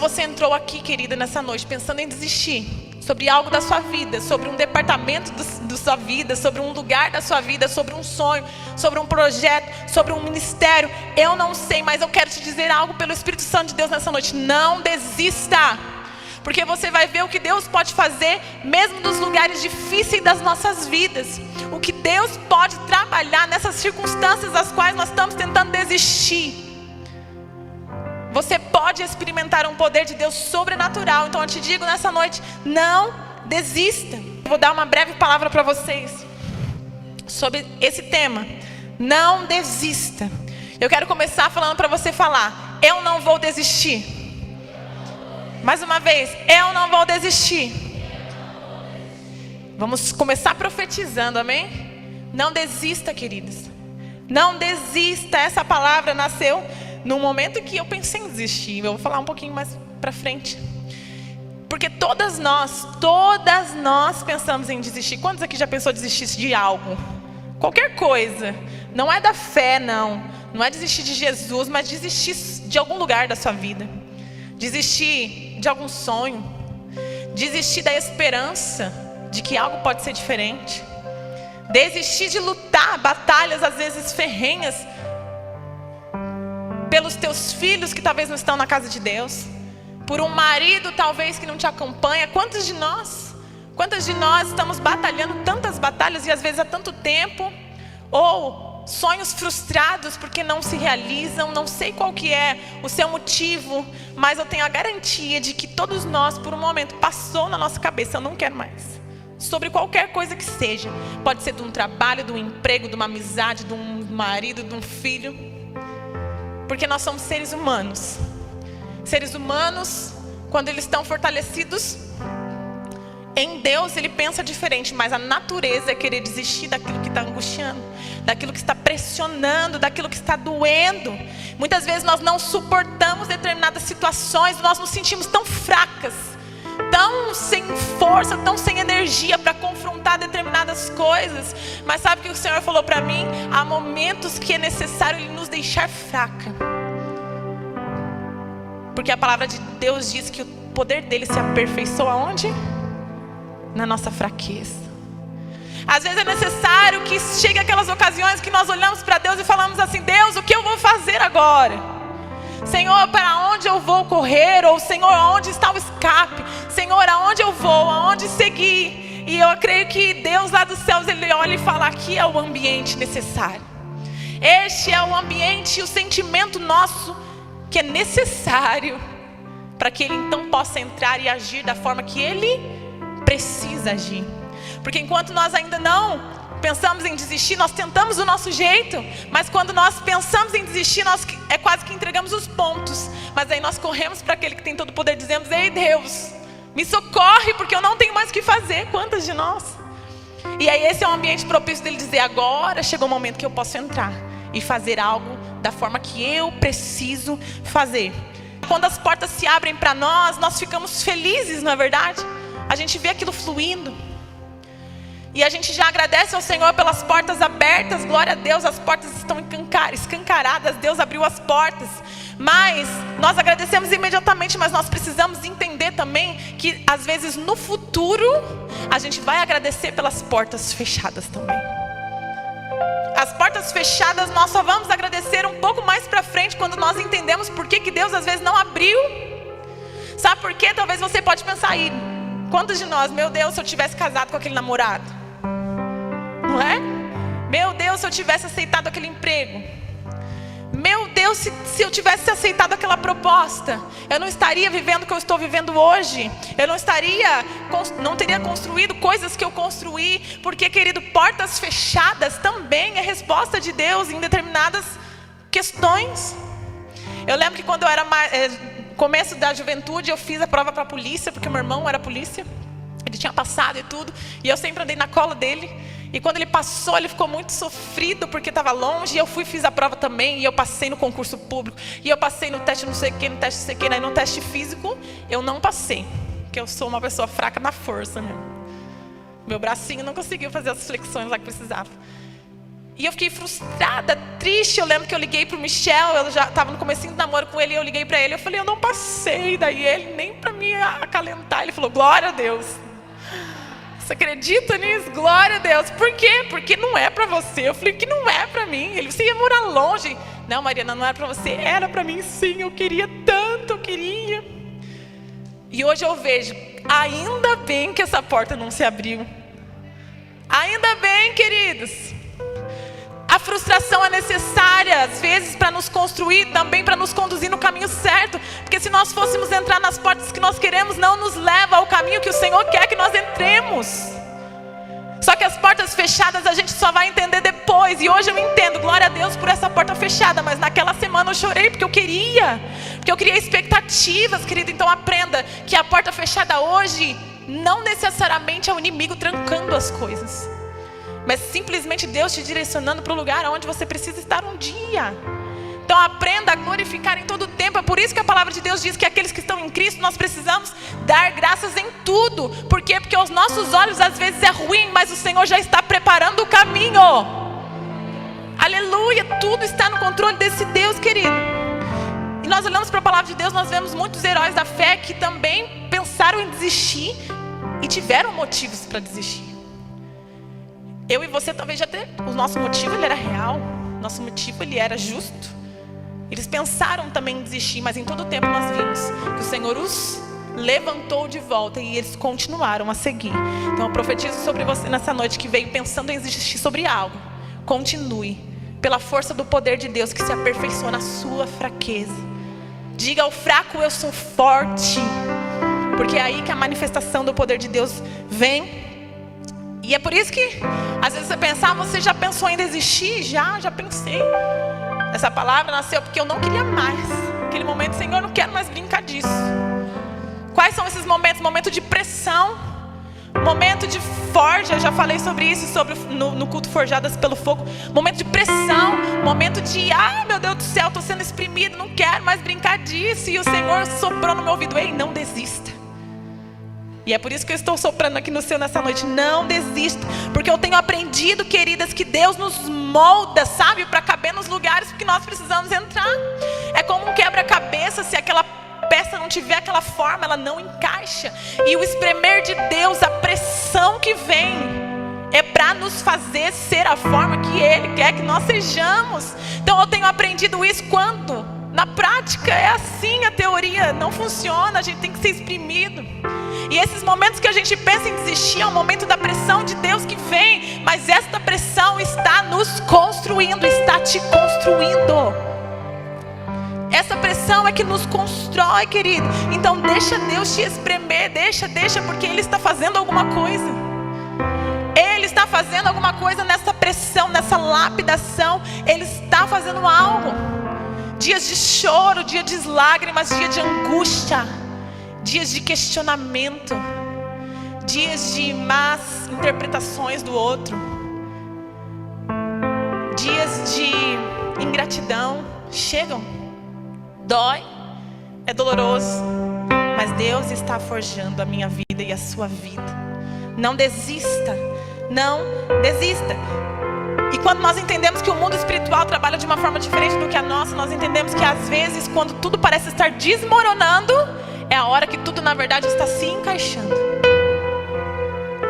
você entrou aqui, querida, nessa noite, pensando em desistir sobre algo da sua vida, sobre um departamento da sua vida, sobre um lugar da sua vida, sobre um sonho, sobre um projeto, sobre um ministério, eu não sei, mas eu quero te dizer algo pelo Espírito Santo de Deus nessa noite: não desista, porque você vai ver o que Deus pode fazer, mesmo nos lugares difíceis das nossas vidas, o que Deus pode trabalhar nessas circunstâncias das quais nós estamos tentando desistir. Você pode experimentar um poder de Deus sobrenatural. Então eu te digo nessa noite: não desista. Eu vou dar uma breve palavra para vocês sobre esse tema: não desista. Eu quero começar falando para você falar: eu não vou desistir. Mais uma vez: eu não vou desistir. Vamos começar profetizando, amém? Não desista, queridos. Não desista. Essa palavra nasceu no momento que eu pensei em desistir. Eu vou falar um pouquinho mais para frente. Porque todas nós pensamos em desistir. Quantos aqui já pensou em desistir de algo? Qualquer coisa. Não é da fé, não. Não é desistir de Jesus, mas desistir de algum lugar da sua vida. Desistir de algum sonho. Desistir da esperança de que algo pode ser diferente. Desistir de lutar batalhas às vezes ferrenhas pelos teus filhos que talvez não estão na casa de Deus, por um marido talvez que não te acompanha. Quantas de nós estamos batalhando tantas batalhas e às vezes há tanto tempo, ou sonhos frustrados porque não se realizam. Não sei qual que é o seu motivo, mas eu tenho a garantia de que todos nós, por um momento, passou na nossa cabeça: eu não quero mais. Sobre qualquer coisa que seja. Pode ser de um trabalho, de um emprego, de uma amizade, de um marido, de um filho. Porque nós somos seres humanos. Seres humanos, quando eles estão fortalecidos em Deus, ele pensa diferente. Mas a natureza é querer desistir daquilo que está angustiando, daquilo que está pressionando, daquilo que está doendo. Muitas vezes nós não suportamos determinadas situações. Nós nos sentimos tão fracas, tão sem força, tão sem energia para confrontar determinadas coisas. Mas sabe o que o Senhor falou para mim? Há momentos que é necessário Ele nos deixar fraca, porque a palavra de Deus diz que o poder dele se aperfeiçoa onde? Na nossa fraqueza. Às vezes é necessário que chegue aquelas ocasiões que nós olhamos para Deus e falamos assim: Deus, o que eu vou fazer agora? Senhor, para onde eu vou correr? Ou Senhor, onde está o escape? Senhor, aonde eu vou? Aonde seguir? E eu creio que Deus lá dos céus, Ele olha e fala: aqui é o ambiente necessário. Este é o ambiente e o sentimento nosso que é necessário para que Ele então possa entrar e agir da forma que Ele precisa agir. Porque enquanto nós ainda não pensamos em desistir, nós tentamos do nosso jeito. Mas quando nós pensamos em desistir, nós é quase que entregamos os pontos. Mas aí nós corremos para aquele que tem todo o poder, dizemos: ei Deus, me socorre, porque eu não tenho mais o que fazer. Quantas de nós? E aí esse é um ambiente propício dele dizer: agora chegou o momento que eu posso entrar e fazer algo da forma que eu preciso fazer. Quando as portas se abrem para nós, nós ficamos felizes, não é verdade? A gente vê aquilo fluindo. E a gente já agradece ao Senhor pelas portas abertas. Glória a Deus, as portas estão escancaradas. Deus abriu as portas. Mas nós agradecemos imediatamente. Mas nós precisamos entender também que às vezes no futuro a gente vai agradecer pelas portas fechadas também. As portas fechadas nós só vamos agradecer um pouco mais para frente, quando nós entendemos por que Deus às vezes não abriu. Sabe por quê? Talvez você pode pensar aí: quantos de nós, meu Deus, se eu tivesse casado com aquele namorado? Não é? Meu Deus, se eu tivesse aceitado aquele emprego. Meu Deus, se eu tivesse aceitado aquela proposta, eu não estaria vivendo o que eu estou vivendo hoje. Eu não teria construído coisas que eu construí. Porque, querido, portas fechadas também é resposta de Deus em determinadas questões. Eu lembro que quando eu era começo da juventude, eu fiz a prova para a polícia, porque meu irmão era polícia. Ele tinha passado e tudo, e eu sempre andei na cola dele. E quando ele passou, ele ficou muito sofrido, porque estava longe. E eu fiz a prova também, e eu passei no concurso público. E eu passei no teste não sei o que, no teste não sei o que. Aí no teste físico, eu não passei, porque eu sou uma pessoa fraca na força, né? Meu bracinho não conseguiu fazer as flexões lá que precisava. E eu fiquei frustrada, triste. Eu lembro que eu liguei pro Michel, eu já estava no comecinho do namoro com ele, e eu liguei para ele, eu falei, eu não passei. Daí ele, nem para me acalentar, ele falou, glória a Deus. Você acredita nisso? Glória a Deus. Por quê? Porque não é para você. Eu falei, que não é para mim. Ele, você ia morar longe. Não, Mariana, não era para você. Era para mim sim, eu queria tanto, eu queria. E hoje eu vejo, ainda bem que essa porta não se abriu. Ainda bem, queridos. A frustração é necessária, às vezes, para nos construir, também para nos conduzir no caminho certo. Porque se nós fôssemos entrar nas portas que nós queremos, não nos leva ao caminho que o Senhor quer que nós entremos. Só que as portas fechadas a gente só vai entender depois. E hoje eu entendo, glória a Deus por essa porta fechada. Mas naquela semana eu chorei porque eu queria. Porque eu criei expectativas, querido. Então aprenda que a porta fechada hoje não necessariamente é o inimigo trancando as coisas, mas simplesmente Deus te direcionando para o lugar onde você precisa estar um dia. Então aprenda a glorificar em todo o tempo. É por isso que a palavra de Deus diz que aqueles que estão em Cristo, nós precisamos dar graças em tudo. Por quê? Porque aos nossos olhos às vezes é ruim, mas o Senhor já está preparando o caminho. Aleluia, tudo está no controle desse Deus, querido. E nós olhamos para a palavra de Deus, nós vemos muitos heróis da fé que também pensaram em desistir e tiveram motivos para desistir. Eu e você talvez já tenham. O nosso motivo ele era real. Nosso motivo ele era justo. Eles pensaram também em desistir, mas em todo o tempo nós vimos que o Senhor os levantou de volta e eles continuaram a seguir. Então eu profetizo sobre você nessa noite que veio pensando em desistir sobre algo. Continue, pela força do poder de Deus que se aperfeiçoa na sua fraqueza. Diga ao fraco, eu sou forte. Porque é aí que a manifestação do poder de Deus vem. E é por isso que às vezes você pensar, você já pensou em desistir? Já pensei. Essa palavra nasceu porque eu não queria mais. Aquele momento, Senhor, eu não quero mais brincar disso. Quais são esses momentos? Momento de pressão, momento de forja. Eu já falei sobre isso no culto Forjadas pelo Fogo. Momento de pressão, momento de, meu Deus do céu, estou sendo exprimido, não quero mais brincar disso. E o Senhor soprou no meu ouvido, ei, não desista. E é por isso que eu estou soprando aqui no seu nessa noite. Não desista. Porque eu tenho aprendido, queridas, que Deus nos molda, sabe? Para caber nos lugares que nós precisamos entrar. É como um quebra-cabeça. Se aquela peça não tiver aquela forma, ela não encaixa. E o espremer de Deus, a pressão que vem, é para nos fazer ser a forma que Ele quer que nós sejamos. Então eu tenho aprendido isso quando? Na prática é assim, a teoria não funciona. A gente tem que ser exprimido. E esses momentos que a gente pensa em desistir é o momento da pressão de Deus que vem. Mas esta pressão está nos construindo, está te construindo. Essa pressão é que nos constrói, querido. Então deixa Deus te espremer, deixa, porque Ele está fazendo alguma coisa. Ele está fazendo alguma coisa nessa pressão, nessa lapidação. Ele está fazendo algo. Dias de choro, dia de lágrimas, dia de angústia, dias de questionamento, dias de más interpretações do outro, dias de ingratidão chegam, dói, é doloroso, mas Deus está forjando a minha vida e a sua vida. Não desista, não desista. E quando nós entendemos que o mundo espiritual trabalha de uma forma diferente do que a nossa, nós entendemos que às vezes, quando tudo parece estar desmoronando, é a hora que tudo na verdade está se encaixando.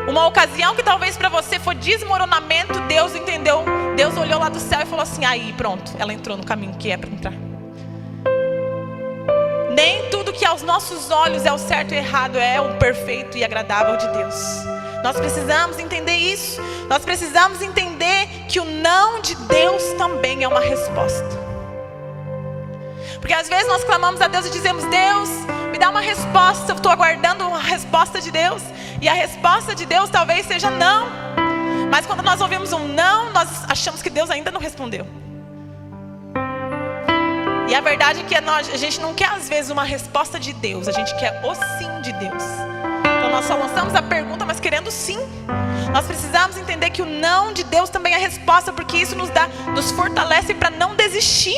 Uma ocasião que talvez para você foi desmoronamento, Deus entendeu, Deus olhou lá do céu e falou assim, aí pronto, ela entrou no caminho que é para entrar. Nem tudo que aos nossos olhos é o certo e errado é o perfeito e agradável de Deus. Nós precisamos entender isso. Nós precisamos entender que o não de Deus também é uma resposta. Porque às vezes nós clamamos a Deus e dizemos, Deus, me dá uma resposta. Eu estou aguardando uma resposta de Deus. E a resposta de Deus talvez seja não. Mas quando nós ouvimos um não, nós achamos que Deus ainda não respondeu. E a verdade é que a gente não quer às vezes uma resposta de Deus. A gente quer o sim de Deus. Então nós só lançamos a pergunta, mas querendo sim. Nós precisamos entender que o não de Deus também é resposta, porque isso nos fortalece para não desistir.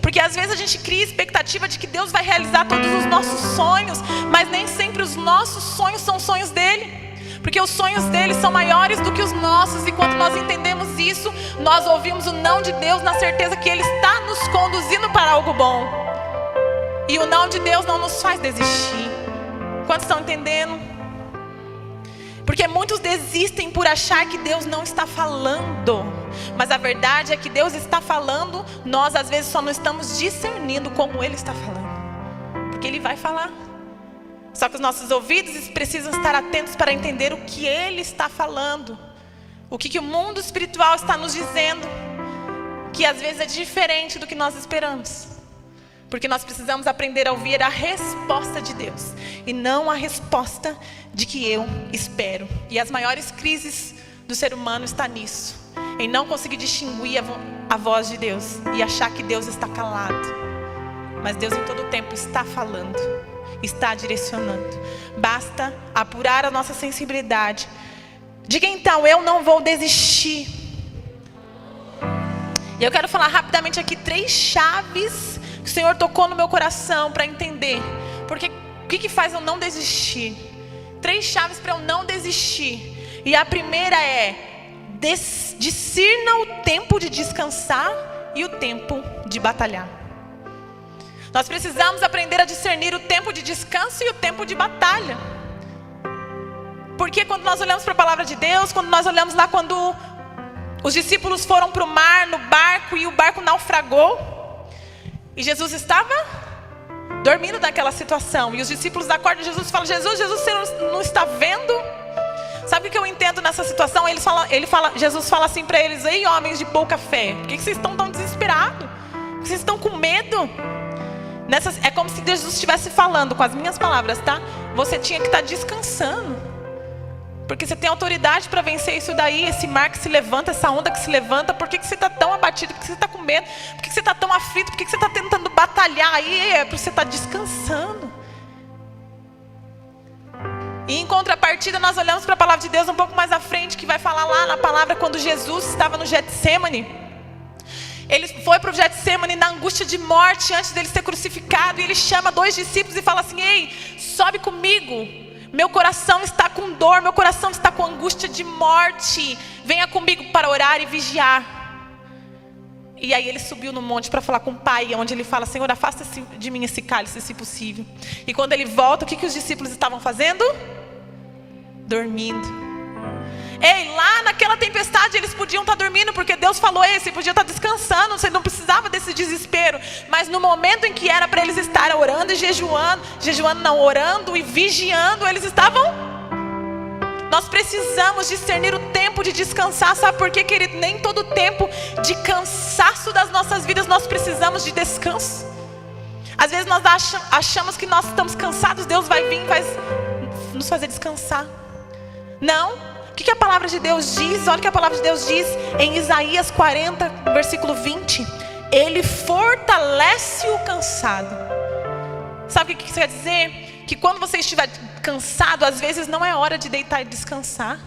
Porque às vezes a gente cria expectativa de que Deus vai realizar todos os nossos sonhos, mas nem sempre os nossos sonhos são sonhos dele. Porque os sonhos dele são maiores do que os nossos. E quando nós entendemos isso, nós ouvimos o não de Deus na certeza que Ele está nos conduzindo para algo bom. E o não de Deus não nos faz desistir. Quantos estão entendendo? Porque muitos desistem por achar que Deus não está falando. Mas a verdade é que Deus está falando. Nós às vezes só não estamos discernindo como Ele está falando. Porque Ele vai falar. Só que os nossos ouvidos precisam estar atentos para entender o que Ele está falando. O que o mundo espiritual está nos dizendo. Que às vezes é diferente do que nós esperamos. Porque nós precisamos aprender a ouvir a resposta de Deus. E não a resposta de que eu espero. E as maiores crises do ser humano estão nisso. Em não conseguir distinguir a voz de Deus. E achar que Deus está calado. Mas Deus em todo tempo está falando. Está direcionando. Basta apurar a nossa sensibilidade. Diga então, eu não vou desistir. E eu quero falar rapidamente aqui 3 chaves que o Senhor tocou no meu coração para entender. Porque o que faz eu não desistir? 3 chaves para eu não desistir. E a primeira é: discirna o tempo de descansar e o tempo de batalhar. Nós precisamos aprender a discernir o tempo de descanso e o tempo de batalha. Porque quando nós olhamos para a palavra de Deus, quando nós olhamos lá quando os discípulos foram para o mar, no barco, e o barco naufragou, e Jesus estava dormindo naquela situação, e os discípulos acordam, Jesus fala: Jesus, você não está vendo? Sabe o que eu entendo nessa situação? Jesus fala assim para eles: ei, homens de pouca fé, por que vocês estão tão desesperados? Por que vocês estão com medo? É como se Jesus estivesse falando com as minhas palavras, tá? Você tinha que estar descansando. Porque você tem autoridade para vencer isso daí. Esse mar que se levanta, essa onda que se levanta. Por que você está tão abatido? Por que você está com medo? Por que você está tão aflito? Por que você está tentando batalhar aí? É porque você está descansando. E em contrapartida nós olhamos para a palavra de Deus um pouco mais à frente, que vai falar lá na palavra quando Jesus estava no Getsêmani. Ele foi para o Getsêmani na angústia de morte antes dele ser crucificado. E ele chama 2 discípulos e fala assim: ei, sobe comigo. Meu coração está com dor, meu coração está com angústia de morte. Venha comigo para orar e vigiar. E aí ele subiu no monte para falar com o Pai, onde ele fala: Senhor, afasta de mim esse cálice, se possível. E quando ele volta, o que os discípulos estavam fazendo? Dormindo. Ei, lá naquela tempestade eles podiam estar dormindo, porque Deus falou: ei, você podia estar descansando, você não precisava desse desespero. Mas no momento em que era para eles estarem orando e orando e vigiando, eles estavam. Nós precisamos discernir o tempo de descansar. Sabe por quê, querido? Nem todo tempo de cansaço das nossas vidas nós precisamos de descanso. Às vezes nós achamos que nós estamos cansados, Deus vai vir e vai nos fazer descansar. Não. O que a palavra de Deus diz? Olha o que a palavra de Deus diz em Isaías 40, versículo 20. Ele fortalece o cansado. Sabe o que isso quer dizer? Que quando você estiver cansado, às vezes não é hora de deitar e descansar.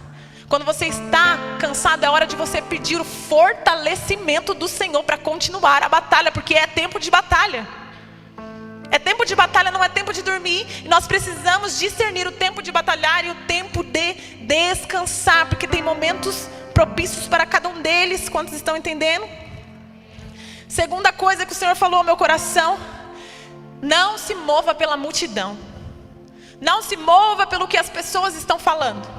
Quando você está cansado, é hora de você pedir o fortalecimento do Senhor para continuar a batalha, porque é tempo de batalha. É tempo de batalha, não é tempo de dormir. E nós precisamos discernir o tempo de batalhar e o tempo de descansar, porque tem momentos propícios para cada um deles. Quantos estão entendendo? Segunda coisa que o Senhor falou ao meu coração: não se mova pela multidão. Não se mova pelo que as pessoas estão falando.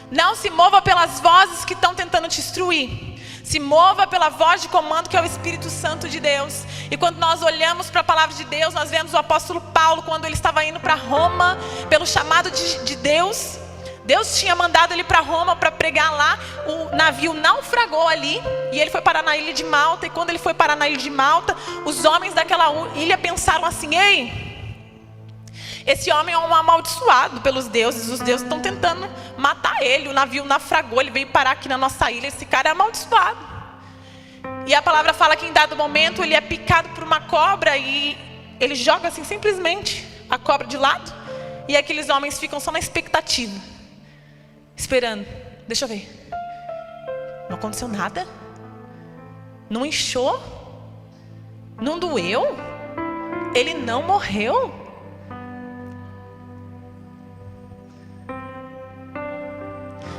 Não se mova pelas vozes que estão tentando te instruir. Se mova pela voz de comando, que é o Espírito Santo de Deus. E quando nós olhamos para a palavra de Deus, nós vemos o apóstolo Paulo, quando ele estava indo para Roma, pelo chamado de Deus. Deus tinha mandado ele para Roma para pregar lá. O navio naufragou ali e ele foi parar na ilha de Malta. E quando ele foi parar na ilha de Malta, os homens daquela ilha pensaram assim: ei, esse homem é um amaldiçoado pelos deuses. Os deuses estão tentando matar ele. O navio naufragou, ele veio parar aqui na nossa ilha. Esse cara é amaldiçoado. E a palavra fala que em dado momento ele é picado por uma cobra. E ele joga assim simplesmente a cobra de lado. E aqueles homens ficam só na expectativa, esperando. Deixa eu ver. Não aconteceu nada? Não inchou? Não doeu? Ele não morreu?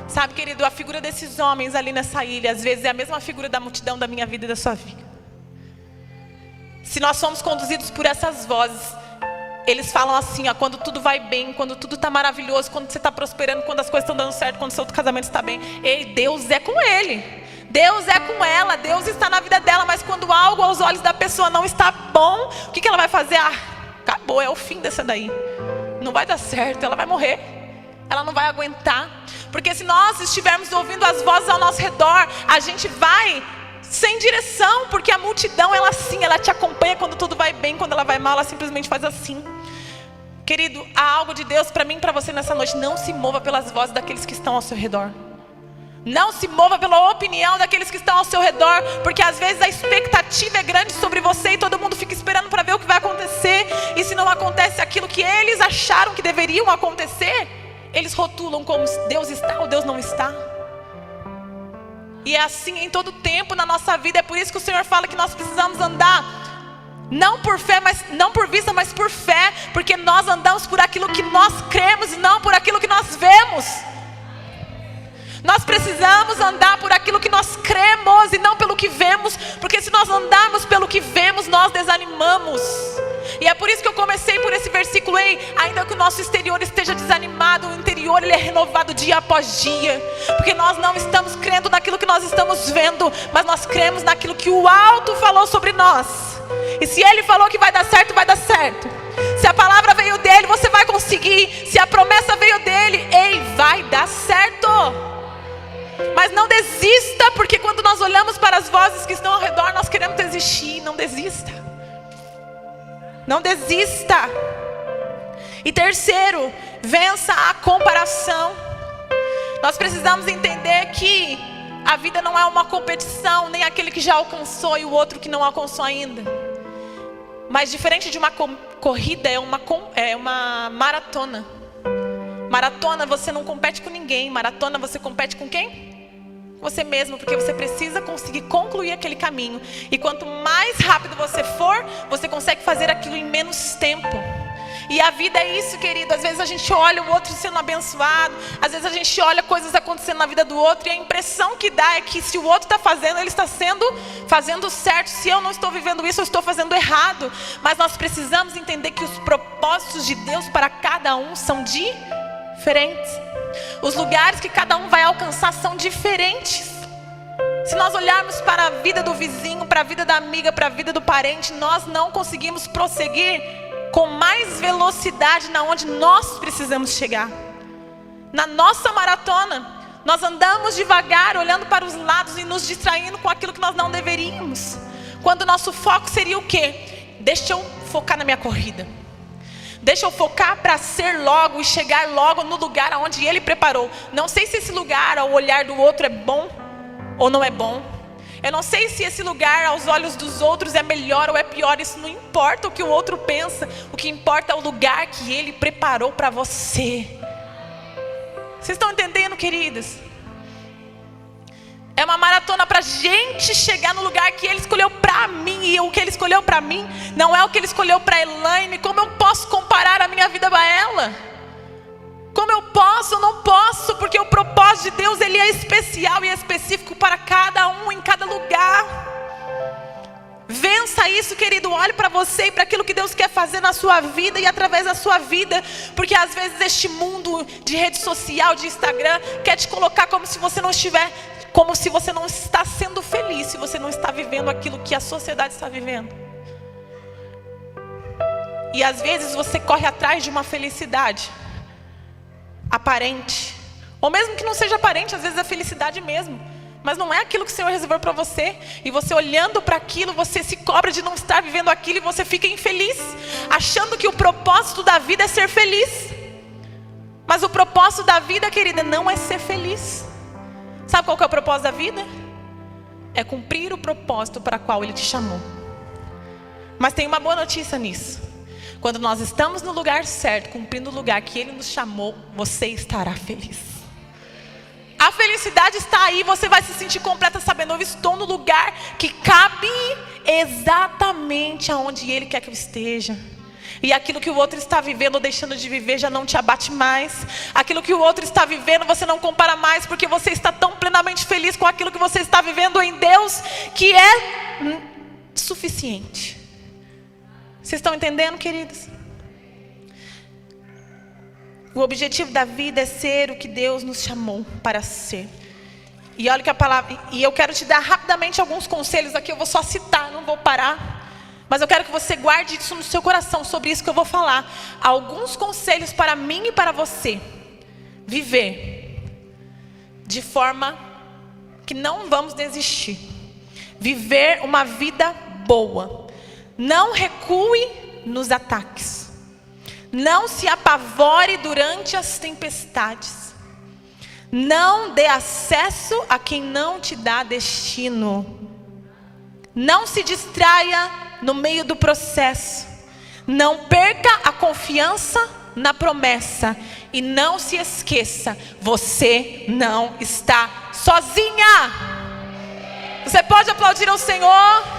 Sabe, querido, a figura desses homens ali nessa ilha, às vezes é a mesma figura da multidão da minha vida e da sua vida. Se nós somos conduzidos por essas vozes, eles falam assim, ó, quando tudo vai bem, quando tudo está maravilhoso, quando você está prosperando, quando as coisas estão dando certo, quando o seu casamento está bem. Ei, Deus é com ele, Deus é com ela, Deus está na vida dela. Mas quando algo aos olhos da pessoa não está bom, o que ela vai fazer? Ah, acabou, é o fim dessa daí. Não vai dar certo, ela vai morrer, ela não vai aguentar. Porque se nós estivermos ouvindo as vozes ao nosso redor, a gente vai sem direção, porque a multidão, ela sim, ela te acompanha quando tudo vai bem, quando ela vai mal, ela simplesmente faz assim. Querido, há algo de Deus para mim e para você nessa noite. Não se mova pelas vozes daqueles que estão ao seu redor. Não se mova pela opinião daqueles que estão ao seu redor, porque às vezes a expectativa é grande sobre você e todo mundo fica esperando para ver o que vai acontecer. E se não acontece aquilo que eles acharam que deveriam acontecer, eles rotulam como Deus está ou Deus não está. E é assim em todo tempo na nossa vida. É por isso que o Senhor fala que nós precisamos andar não por fé, mas não por vista, mas por fé, porque nós andamos por aquilo que nós cremos e não por aquilo que nós vemos. Nós precisamos andar por aquilo que nós cremos e não pelo que vemos, porque se nós andarmos pelo que vemos, nós desanimamos. E é por isso que eu comecei por esse versículo aí. Ainda que o nosso exterior esteja desanimado, o interior ele é renovado dia após dia, porque nós não estamos crendo naquilo que nós estamos vendo, mas nós cremos naquilo que o alto falou sobre nós. E se ele falou que vai dar certo, vai dar certo. Se a palavra veio dele, você vai conseguir. Se a promessa veio dele, ei, vai dar certo. Mas não desista, porque quando nós olhamos para as vozes que estão ao redor, nós queremos desistir. Não desista. Não desista. E terceiro, vença a comparação. Nós precisamos entender que a vida não é uma competição, nem aquele que já alcançou e o outro que não alcançou ainda. Mas diferente de uma corrida, é uma maratona. Maratona você não compete com ninguém. Maratona você compete com quem? Você mesmo, porque você precisa conseguir concluir aquele caminho. E quanto mais rápido você for, você consegue fazer aquilo em menos tempo. E a vida é isso, querido. Às vezes a gente olha o outro sendo abençoado, às vezes a gente olha coisas acontecendo na vida do outro, e a impressão que dá é que se o outro está fazendo, ele está fazendo certo. Se eu não estou vivendo isso, eu estou fazendo errado. Mas nós precisamos entender que os propósitos de Deus para cada um são diferentes. Os lugares que cada um vai alcançar são diferentes. Se nós olharmos para a vida do vizinho, para a vida da amiga, para a vida do parente, nós não conseguimos prosseguir com mais velocidade na onde nós precisamos chegar. Na nossa maratona, nós andamos devagar, olhando para os lados e nos distraindo com aquilo que nós não deveríamos. Quando o nosso foco seria o quê? Deixa eu focar na minha corrida. Deixa eu focar para ser logo e chegar logo no lugar onde Ele preparou. Não sei se esse lugar ao olhar do outro é bom ou não é bom. Eu não sei se esse lugar aos olhos dos outros é melhor ou é pior. Isso não importa o que o outro pensa. O que importa é o lugar que Ele preparou para você. Vocês estão entendendo, queridos? É uma maratona para a gente chegar no lugar que Ele escolheu para mim. E o que Ele escolheu para mim não é o que Ele escolheu para Elaine. Como eu posso comparar a minha vida a ela? Como eu posso? Eu não posso, porque o propósito de Deus ele é especial e é específico para cada um, em cada lugar. Vença isso, querido. Olhe para você e para aquilo que Deus quer fazer na sua vida e através da sua vida. Porque às vezes este mundo de rede social, de Instagram, quer te colocar como se você não está sendo feliz, se você não está vivendo aquilo que a sociedade está vivendo. E às vezes você corre atrás de uma felicidade aparente, ou mesmo que não seja aparente, às vezes é felicidade mesmo, mas não é aquilo que o Senhor reservou para você. E você olhando para aquilo, você se cobra de não estar vivendo aquilo e você fica infeliz, achando que o propósito da vida é ser feliz. Mas o propósito da vida, querida, não é ser feliz. Sabe qual que é o propósito da vida? É cumprir o propósito para o qual Ele te chamou. Mas tem uma boa notícia nisso. Quando nós estamos no lugar certo, cumprindo o lugar que Ele nos chamou, você estará feliz. A felicidade está aí, você vai se sentir completa sabendo, eu estou no lugar que cabe exatamente aonde Ele quer que eu esteja. E aquilo que o outro está vivendo ou deixando de viver já não te abate mais. Aquilo que o outro está vivendo você não compara mais, porque você está tão plenamente feliz com aquilo que você está vivendo em Deus, que é suficiente. Vocês estão entendendo, queridos? O objetivo da vida é ser o que Deus nos chamou para ser. E olha que a palavra, e eu quero te dar rapidamente alguns conselhos aqui, eu vou só citar, não vou parar. Mas eu quero que você guarde isso no seu coração, sobre isso que eu vou falar. Alguns conselhos para mim e para você. Viver de forma que não vamos desistir. Viver uma vida boa. Não recue nos ataques. Não se apavore durante as tempestades. Não dê acesso a quem não te dá destino. Não se distraia no meio do processo. Não perca a confiança na promessa. E não se esqueça, você não está sozinha. Você pode aplaudir ao Senhor?